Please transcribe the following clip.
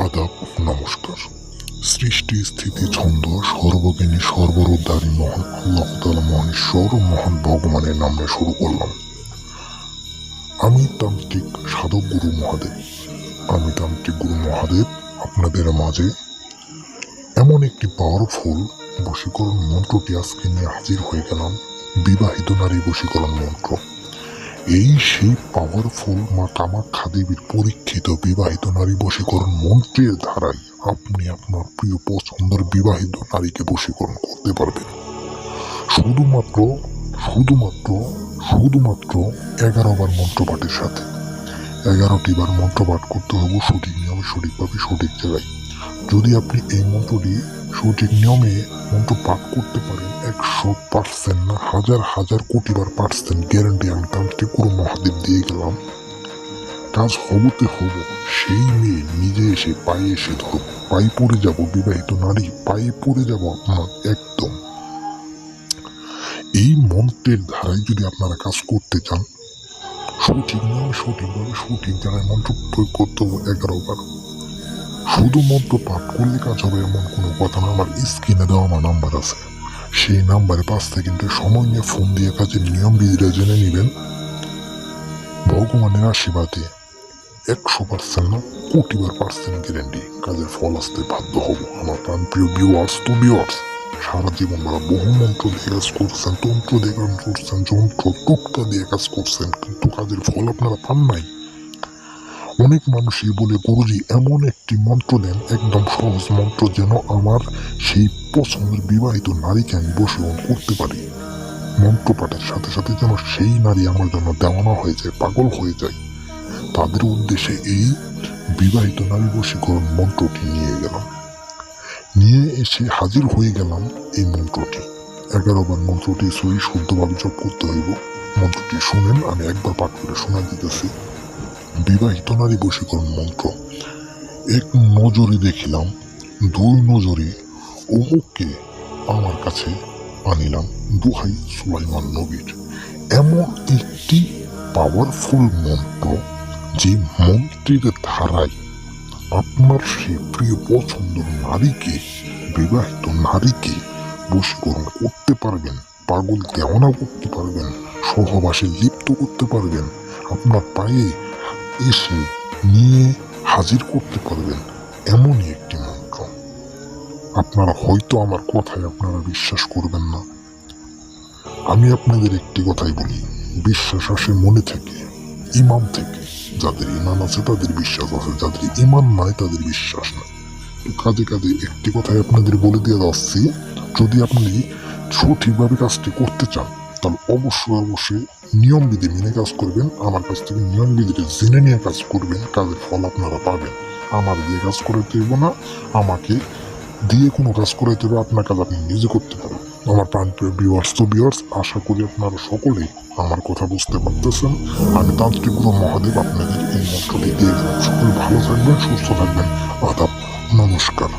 আদাব, নমস্কার। সৃষ্টি স্থিতি ছন্দ সর্বজ্ঞানী সর্বরোদ্ধারী মহান আল্লাহ তাআলা মহেশ্বর মহান ভগবানের নামে শুরু করলাম। আমি তান্ত্রিক সাধক গুরু মহাদেব। আপনাদের মাঝে এমন একটি পাওয়ারফুল বশীকরণ মন্ত্রটি আজকে নিয়ে হাজির হয়ে গেলাম। বিবাহিত নারী বশীকরণ মন্ত্র। এই সেই পাওয়ারফুল মা কামাখ্যা দেবীর পরীক্ষিত বিবাহিত নারী বশীকরণ মন্ত্রের ধারায় আপনি আপনার প্রিয় পছন্দের বিবাহিত নারীকে বশীকরণ করতে পারবেন শুধুমাত্র 11 বার মন্ত্রপাঠের সাথে। 11টি বার মন্ত্রপাঠ করতে হবে সঠিক নিয়মে, সঠিকভাবে, সঠিক জায়গায়। যদি আপনি এই মন্ত্রটি সঠিক নিয়মে মন্ত্র পাঠ করতে পারেন, 100% না, হাজার কোটি বার % গ্যারান্টি আমি তান্ত্রিক গুরু মহাদেব দিয়ে গেলাম। কাজ হবতে হব। সেই মেয়ে নিজে এসে পায়ে এসে ধরব, পায়ে পড়ে যাব। বিবাহিত নারী পায়ে পড়ে যাব আপনার একদম। এই মন্ত্রের ধারায় যদি আপনারা কাজ করতে চান, সঠিক নিয়মে, সঠিকভাবে, সঠিক জায়গায় মন্ত্র প্রয়োগ করতে হবে 11 বার। শুধু মন্ত্র পাঠ করলে কাজ হবে এমন কোনো কথা না। আমার স্ক্রিনে দেওয়া আমার নাম্বার আছে, সেই নাম্বারে 5 সেকেন্ডের সময় নিয়ে ফোন দিয়ে কাজের নিয়ম বিধিটা জেনে নেবেন। ভগবানের আশীর্বাদে 100% না, কোটিবার % গ্যারেন্টি কাজের ফল আসতে বাধ্য হব। আমার প্রাণপ্রিয় ভিউয়ার্স, সারা জীবন ধরে বহু মন্ত্র দিয়ে কাজ করছেন, তন্ত্র দিয়ে কাজ করছেন, যন্ত্র টোটকা দিয়ে কাজ করছেন, কিন্তু কাজের ফল আপনারা পান নাই। অনেক মানুষই বলে, গুরুজি এমন একটি মন্ত্র দেন, একদম সহজ মন্ত্র, যেন আমার সেই পছন্দের বিবাহিত নারীকে আমি বশীকরণ করতে পারি। মন্ত্র পাঠের সাথে সাথে যেন সেই নারী আমার জন্য দেওয়ানা হয়ে যায়, পাগল হয়ে যায়। তাদের উদ্দেশ্যে এই বিবাহিত নারী বশীকরণ মন্ত্রটি নিয়ে এসে হাজির হয়ে গেলাম। এই মন্ত্রটি 11 বার মন্ত্রটি সহি শুদ্ধভাবে জপ করতে হইব। মন্ত্রটি শুনেন, আমি একবার পাঠ করে শোনা দিতেছি। বিবাহিত নারী বশীকরণ মন্ত্র। 1 নজরে দেখিলাম, 2 নজরে অমুককে আমার কাছে আনিলাম, দোহাই সুলাইমান নবীর। এমন একটি পাওয়ারফুল মন্ত্র, যে মন্ত্রের ধারায় আপনার সেই প্রিয় পছন্দের নারীকে, বিবাহিত নারীকে বশীকরণ করতে পারবেন, পাগল দেওয়ানা করতে পারবেন, সহবাসে লিপ্ত করতে পারবেন, আপনার পায়ে এসে নিয়ে হাজির করতে পারবেন। এমনই একটি মন্ত্র। আপনারা হয়তো আমার কথায় আপনারা বিশ্বাস করবেন না। আমি আপনাদের একটি কথাই বলি, বিশ্বাস আসে মনে থেকে, ইমান থেকে। যাদের ইমান আছে তাদের বিশ্বাস আছে, যাদের ইমান নাই তাদের বিশ্বাস নাই। কাজে একটি কথাই আপনাদের বলে দিয়ে যাচ্ছি, যদি আপনি সঠিকভাবে কাজটি করতে চান, তাহলে অবশ্যই নিয়ম বিধি মেনে কাজ করবেন। আমার কাছ থেকে নিয়ম বিধিটা জেনে নিয়ে কাজ করবেন, কাজের ফল আপনারা পাবেন। আমার দিয়ে কাজ করাইতে হইব না, আমাকে দিয়ে কোনো কাজ করাইতে হবে, আপনার কাজ আপনি নিজে করতে পারবেন। আমার প্রাণপ্রিয় ভিউয়ার্স, আশা করি আপনারা সকলেই আমার কথা বুঝতে পারতেছেন। আমি তান্ত্রিক গুরু মহাদেব আপনাদের এই মন্ত্রটি দিয়ে গেলাম। সকলে ভালো থাকবেন, সুস্থ থাকবেন। আদাব, নমস্কার।